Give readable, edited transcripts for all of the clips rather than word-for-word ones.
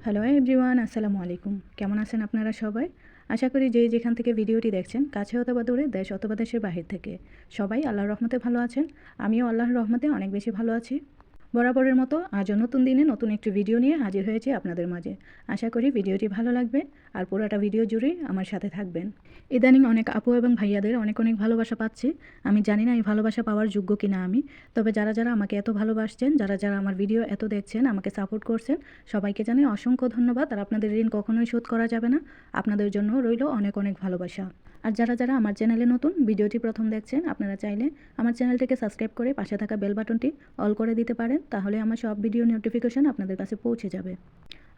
Hello everyone, আসসালামু আলাইকুম। কেমন আছেন আপনারা সবাই? আশা করি যে যেখান থেকে ভিডিওটি দেখছেন, কাছে অথবা দূরে, দেশ অথবা দেশের বাহির থেকে সবাই আল্লাহর রহমতে ভালো আছেন। আমিও আল্লাহর রহমতে অনেক বেশি ভালো আছি। বরাবরের মতো আজও নতুন দিনে নতুন একটি ভিডিও নিয়ে হাজির হয়েছি আপনাদের মাঝে। আশা করি ভিডিওটি ভালো লাগবে আর পুরোটা ভিডিও জুড়েই আমার সাথে থাকবেন। ইদানিং অনেক আপু এবং ভাইয়াদের অনেক অনেক ভালোবাসা পাচ্ছি। আমি জানি না এই ভালোবাসা পাওয়ার যোগ্য কিনা আমি। তবে যারা যারা আমাকে এত ভালোবাসছেন, যারা যারা আমার ভিডিও এত দেখছেন, আমাকে সাপোর্ট করছেন, সবাইকে জানাই অসংখ্য ধন্যবাদ। আর আপনাদের ঋণ কখনোই শোধ করা যাবে না। আপনাদের জন্য রইল অনেক অনেক ভালোবাসা। আর যারা যারা আমার চ্যানেলে নতুন, ভিডিওটি প্রথম দেখছেন, আপনারা চাইলে আমার চ্যানেলটিকে সাবস্ক্রাইব করে পাশে থাকা বেল বাটনটি অল করে দিতে পারেন। তাহলে আমার সব ভিডিও নোটিফিকেশন আপনাদের কাছে পৌঁছে যাবে।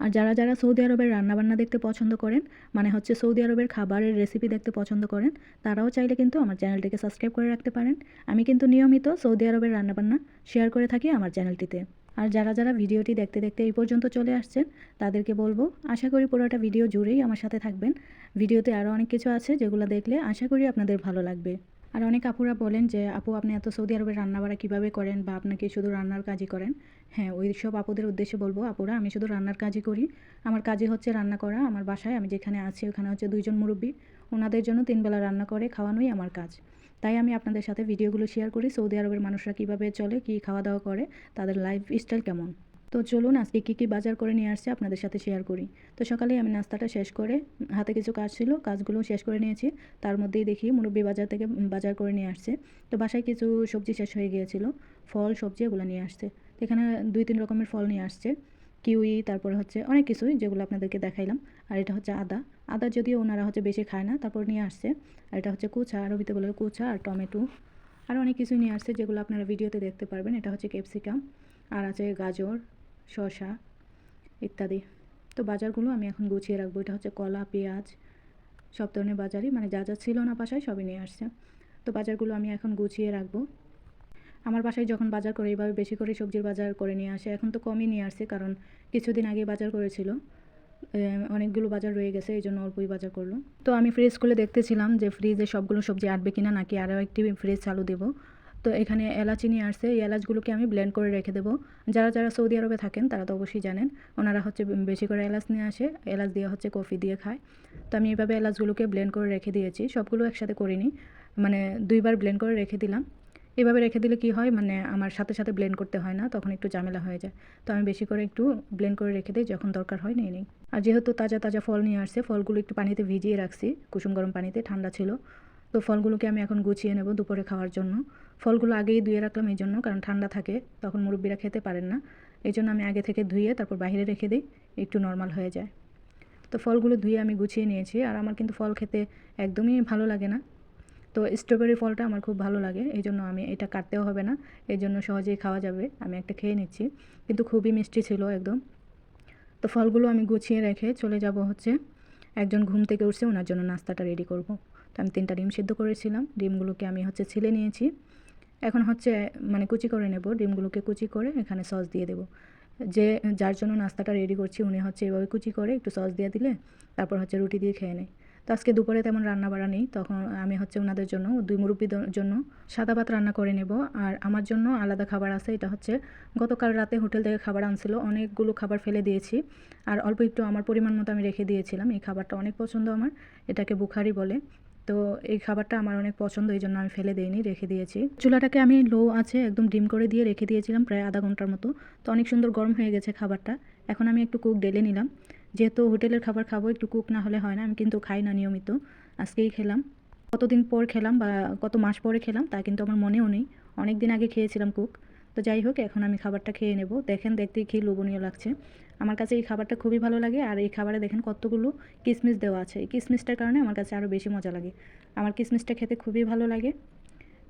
আর যারা যারা সৌদি আরবের রান্নাবান্না দেখতে পছন্দ করেন, মানে হচ্ছে সৌদি আরবের খাবারের রেসিপি দেখতে পছন্দ করেন, তারাও চাইলে কিন্তু আমার চ্যানেলটিকে সাবস্ক্রাইব করে রাখতে পারেন। আমি কিন্তু নিয়মিত সৌদি আরবের রান্নাবান্না শেয়ার করে থাকি আমার চ্যানেলটিতে। আর যারা যারা ভিডিওটি দেখতে দেখতে এই পর্যন্ত চলে আসছেন, তাদেরকে বলবো আশা করি পুরোটা ভিডিও জুড়েই আমার সাথে থাকবেন। ভিডিওতে আরও অনেক কিছু আছে যেগুলো দেখলে আশা করি আপনাদের ভালো লাগবে। আর অনেক আপুরা বলেন যে আপু আপনি এত সৌদি আরবের রান্নাবাড়া কীভাবে করেন, বা আপনাকে শুধু রান্নার কাজই করেন। হ্যাঁ, ওই সব আপুদের উদ্দেশ্যে বলবো, আপুরা আমি শুধু রান্নার কাজই করি। আমার কাজই হচ্ছে রান্না করা। আমার বাসায় আমি যেখানে আছি ওখানে হচ্ছে 2জন মুরব্বি, ওনাদের জন্য 3 বেলা রান্না করে খাওয়ানোই আমার কাজ। তাই আমি আপনাদের সাথে ভিডিওগুলো শেয়ার করি সৌদি আরবের মানুষরা কীভাবে চলে, কী খাওয়া দাওয়া করে, তাদের লাইফ স্টাইল কেমন। তো চলুন আজকে কী কী বাজার করে নিয়ে আসছে আপনাদের সাথে শেয়ার করি। তো সকালেই আমি নাস্তাটা শেষ করে, হাতে কিছু কাজ ছিল, কাজগুলো শেষ করে নিয়েছি। তার মধ্যেই দেখি মুরব্বি বাজার থেকে বাজার করে নিয়ে আসছে। তো বাসায় কিছু সবজি শেষ হয়ে গিয়েছিল, ফল সবজি এগুলো নিয়ে আসছে। তো এখানে 2-3 রকমের ফল নিয়ে আসছে, কিউই, তারপরে হচ্ছে অনেক কিছুই যেগুলো আপনাদেরকে দেখাইলাম। আর এটা হচ্ছে আদা। আদা যদিও ওনারা হচ্ছে বেশি খায় না, তারপর নিয়ে আসছে। আর এটা হচ্ছে কুচা, আরবিতে বলে কুচা, আর টমেটো। আর অনেক কিছুই নিয়ে আসছে যেগুলো আপনারা ভিডিওতে দেখতে পারবেন। এটা হচ্ছে ক্যাপসিকাম, আর আছে গাজর, শসা ইত্যাদি। তো বাজারগুলো আমি এখন গুছিয়ে রাখবো। এটা হচ্ছে কলা, পেঁয়াজ, সব ধরনের বাজারই, মানে যা যা ছিল না বাসায় সবই নিয়ে আসছে। তো বাজারগুলো আমি এখন গুছিয়ে রাখবো। আমার বাসায় যখন বাজার করে এইভাবে বেশি করে সবজির বাজার করে নিয়ে আসে। এখন তো কমই নিয়ে আসছে, কারণ কিছুদিন আগে বাজার করেছিল, অনেকগুলো বাজার রয়ে গেছে, এই জন্য অল্পই বাজার করলো। তো আমি ফ্রিজ খুলে দেখতেছিলাম যে ফ্রিজে সবগুলো সবজি আটবে কিনা, নাকি আরও একটি ফ্রিজ চালু দেবো। তো এখানে এলাচি নিয়ে আসছে, এই এলাচগুলোকে আমি ব্লেন্ড করে রেখে দেবো। যারা যারা সৌদি আরবে থাকেন তারা তো অবশ্যই জানেন, ওনারা হচ্ছে বেশি করে এলাচ নিয়ে আসে, এলাচ দিয়ে হচ্ছে কফি দিয়ে খায়। তো আমি এইভাবে এলাচগুলোকে ব্লেন্ড করে রেখে দিয়েছি, সবগুলো একসাথে করিনি, মানে 2বার ব্লেন্ড করে রেখে দিলাম। এভাবে রেখে দিলে কি হয়, মানে আমার সাথে সাথে ব্লেন্ড করতে হয় না, তখন একটু ঝামেলা হয়ে যায়। তো আমি বেশি করে একটু ব্লেন্ড করে রেখে দিই, যখন দরকার হয় নিয়ে নিই। আর যেহেতু তাজা তাজা ফল নিয়ে আসছে, ফলগুলো একটু পানিতে ভিজিয়ে রাখছি, কুসুম গরম পানিতে, ঠান্ডা ছিল। তো ফলগুলোকে আমি এখন গুছিয়ে নেব দুপুরে খাওয়ার জন্য। ফলগুলো আগেই ধুয়ে রাখলাম এই জন্য, কারণ ঠান্ডা থাকে তখন মুরব্বিরা খেতে পারেন না। এই জন্য আমি আগে থেকে ধুয়ে তারপর বাইরে রেখে দিই, একটু নর্মাল হয়ে যায়। তো ফলগুলো ধুয়ে আমি গুছিয়ে নিয়েছি। আর আমার কিন্তু ফল খেতে একদমই ভালো লাগে না। তো স্ট্রবেরি ফলটা আমার খুব ভালো লাগে, এই জন্য আমি এটা কাটতেও হবে না, এই জন্য সহজেই খাওয়া যাবে। আমি একটা খেয়ে নিচ্ছি, কিন্তু খুবই মিষ্টি ছিল একদম। তো ফলগুলো আমি গুছিয়ে রেখে চলে যাব হচ্ছে, একজন ঘুম থেকে উঠছে, ওনার জন্য নাস্তাটা রেডি করব। তো আমি 3টা ডিম সিদ্ধ করেছিলাম, ডিমগুলোকে আমি হচ্ছে ছিলে নিয়েছি। এখন হচ্ছে মানে কুচি করে নেব, ডিমগুলোকে কুচি করে এখানে সস দিয়ে দেব। যে যার জন্য নাস্তাটা রেডি করছি উনি হচ্ছে এভাবে কুচি করে একটু সস দিয়ে দিলে তারপর হচ্ছে রুটি দিয়ে খেয়ে নেয়। তো আজকে দুপুরে তেমন রান্না বাড়া নেই, তখন আমি হচ্ছে ওনাদের জন্য, 2 মুরব্বির জন্য সাদা ভাত রান্না করে নেব। আর আমার জন্য আলাদা খাবার আছে, এটা হচ্ছে গতকাল রাতে হোটেল থেকে খাবার আনছিল, অনেকগুলো খাবার ফেলে দিয়েছি, আর অল্প একটু আমার পরিমাণ মতো আমি রেখে দিয়েছিলাম। এই খাবারটা অনেক পছন্দ আমার, এটাকে বুখারি বলে। তো এই খাবারটা আমার অনেক পছন্দ, এই জন্য আমি ফেলে দিইনি, রেখে দিয়েছি। চুলাটাকে আমি লো আছে একদম ডিম করে দিয়ে রেখে দিয়েছিলাম প্রায় আধা ঘন্টার মতো। তো অনেক সুন্দর গরম হয়ে গেছে খাবারটা। এখন আমি একটু কুক ঢেলে নিলাম, যেহেতু হোটেলের খাবার খাবো, একটু কুক না হলে হয় না। আমি কিন্তু খাই না নিয়মিত, আজকেই খেলাম। কতদিন পর খেলাম বা কত মাস পরে খেলাম তা কিন্তু আমার মনেও নেই, অনেক দিন আগে খেয়েছিলাম কুক। তো যাই হোক, এখন আমি খাবারটা খেয়ে নেব। দেখেন দেখতেই কি লোভনীয় লাগছে, আমার কাছে এই খাবারটা খুবই ভালো লাগে। আর এই খাবারে দেখেন কতগুলো কিশমিশ দেওয়া আছে, এই কিশমিশটার কারণে আমার কাছে আরও বেশি মজা লাগে। আমার কিশমিশটা খেতে খুবই ভালো লাগে।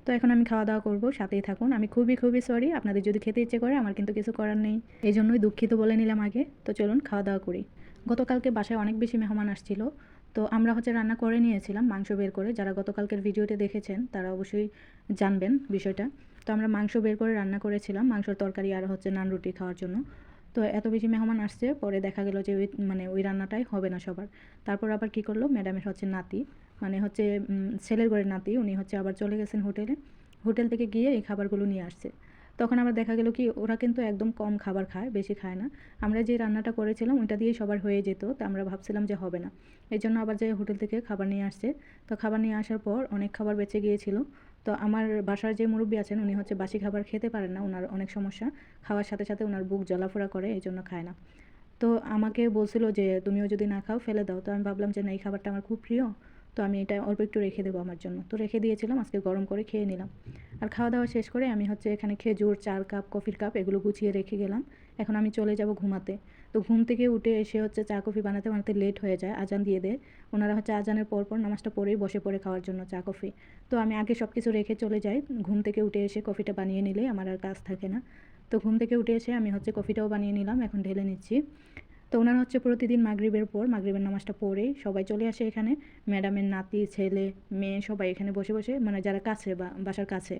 তো এখন আমি খাওয়া দাওয়া করবো, সাথেই থাকুন। আমি খুবই খুবই সরি, আপনাদের যদি খেতে ইচ্ছে করে, আমার কিন্তু কিছু করার নেই, এই জন্যই দুঃখিত বলে নিলাম আগে। তো চলুন খাওয়া দাওয়া করি। গতকালকে বাসায় অনেক বেশি মেহমান আসছিল, তো আমরা হচ্ছে রান্না করে নিয়েছিলাম মাংস বের করে। যারা গতকালকের ভিডিওতে দেখেছেন তারা অবশ্যই জানবেন বিষয়টা। তো আমরা মাংস বের করে রান্না করেছিলাম, মাংসর তরকারি আর হচ্ছে নান রুটি খাওয়ার জন্য। তো এত বেশি মেহমান আসছে, পরে দেখা গেল যে ওই রান্নাটাই হবে না সবার। তারপর আবার কি করলো, ম্যাডামের হচ্ছে নাতি, মানে হচ্ছে ছেলের ঘরের নাতি, উনি হচ্ছে আবার চলে গেছেন হোটেলে, হোটেল থেকে গিয়ে এই খাবারগুলো নিয়ে আসছে। তখন আবার দেখা গেল কি ওরা কিন্তু একদম কম খাবার খায়, বেশি খায় না। আমরা যে রান্নাটা করেছিলাম ওইটা দিয়েই সবার হয়ে যেত, তো আমরা ভাবছিলাম যে হবে না, এই জন্য আবার যে হোটেল থেকে খাবার নিয়ে আসছে। তো খাবার নিয়ে আসার পর অনেক খাবার বেঁচে গিয়েছিল। তো আমার বাসার যে মুরব্বী আছেন উনি হচ্ছে বাসি খাবার খেতে পারেন না, ওনার অনেক সমস্যা, খাওয়ার সাথে সাথে ওনার বুক জ্বালাফোড়া করে, এই জন্য খায় না। তো আমাকে বলছিল যে তুমিও যদি না খাও ফেলে দাও। তো আমি ভাবলাম যে না, এই খাবারটা আমার খুব প্রিয়, তো আমি এটা অল্প একটু রেখে দেবো আমার জন্য। তো রেখে দিয়েছিলাম, আজকে গরম করে খেয়ে নিলাম। আর খাওয়া দাওয়া শেষ করে আমি হচ্ছে এখানে খেজুর, চার কাপ, কফির কাপ এগুলো গুছিয়ে রেখে গেলাম। এখন আমি চলে যাব ঘুমাতে। তো ঘুম থেকে উঠে এসে হচ্ছে চা কফি বানাতে বানাতে লেট হয়ে যায়, আজান দিয়ে দেয়। ওনারা হচ্ছে আজানের পর নামাজটা পড়েই বসে পড়ে খাওয়ার জন্য চা কফি। তো আমি আগে সব কিছু রেখে চলে যাই, ঘুম থেকে উঠে এসে কফিটা বানিয়ে নিলে আমার আর কাজ থাকে না। তো ঘুম থেকে উঠে এসে আমি হচ্ছে কফিটাও বানিয়ে নিলাম, এখন ঢেলে নিচ্ছি। তো ওনারা হচ্ছে প্রতিদিন মাগরিবের নামাজটা পড়েই সবাই চলে আসে এখানে। ম্যাডামের নাতি, ছেলে, মেয়ে সবাই এখানে বসে বসে, মানে যারা কাছে বা বাসার কাছে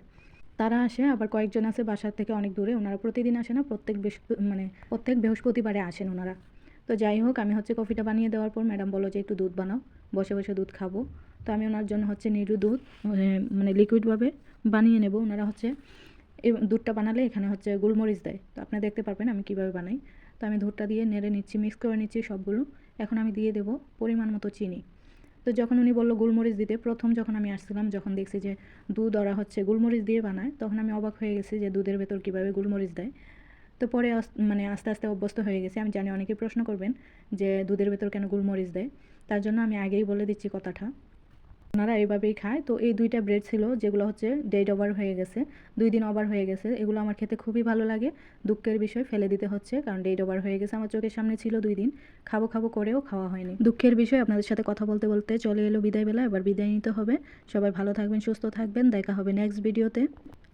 তারা আসে, আবার কয়েকজন আছে বাসার থেকে অনেক দূরে, ওনারা প্রতিদিন আসে না, প্রত্যেক বৃহস্পতিবারে আসেন ওনারা। তো যাই হোক, আমি হচ্ছে কফিটা বানিয়ে দেওয়ার পর ম্যাডাম বলো যে একটু দুধ বানাও, বসে বসে দুধ খাবো। তো আমি ওনার জন্য হচ্ছে নিরু দুধ মানে লিকুইডভাবে বানিয়ে নেব। ওনারা হচ্ছে এই দুধটা বানালে এখানে হচ্ছে গোলমরিচ দেয়, তো আপনি দেখতে পারবেন আমি কীভাবে বানাই। তো আমি দুধটা দিয়ে নেড়ে নিচ্ছি, মিক্স করে নিচ্ছি সবগুলো। এখন আমি দিয়ে দেবো পরিমাণ মতো চিনি। তো যখন উনি বললো গোলমরিচ দিতে, প্রথম যখন আমি আসছিলাম, যখন দেখছি যে দুধ ওরা হচ্ছে গোলমরিচ দিয়ে বানায়, তখন আমি অবাক হয়ে গেছি যে দুধের ভেতর কীভাবে গোলমরিচ দেয়। তো পরে মানে আস্তে আস্তে অভ্যস্ত হয়ে গেছি। আমি জানি অনেকেই প্রশ্ন করবেন যে দুধের ভেতর কেন গোলমরিচ দেয়, তার জন্য আমি আগেই বলে দিচ্ছি কথাটা। ওনারা এইভাবেই খায়। তো এই 2টা ব্রেড ছিল যেগুলো হচ্ছে ডেট ওভার হয়ে গেছে, 2 দিন ওভার হয়ে গেছে। এগুলো আমার খেতে খুবই ভালো লাগে। দুঃখের বিষয় ফেলে দিতে হচ্ছে, কারণ ডেট ওভার হয়ে গেছে, আমার চোখের সামনে ছিল 2 দিন, খাবো খাবো করেও খাওয়া হয়নি। দুঃখের বিষয়, আপনাদের সাথে কথা বলতে বলতে চলে এলো বিদায় বেলা, এবার বিদায় নিতে হবে। সবাই ভালো থাকবেন, সুস্থ থাকবেন, দেখা হবে নেক্সট ভিডিওতে।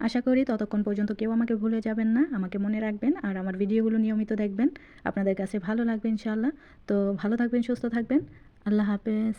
আশা করি ততক্ষণ পর্যন্ত কেউ আমাকে ভুলে যাবেন না, আমাকে মনে রাখবেন আর আমার ভিডিওগুলো নিয়মিত দেখবেন, আপনাদের কাছে ভালো লাগবে ইনশাআল্লাহ। তো ভালো থাকবেন, সুস্থ থাকবেন, আল্লাহ হাফেজ।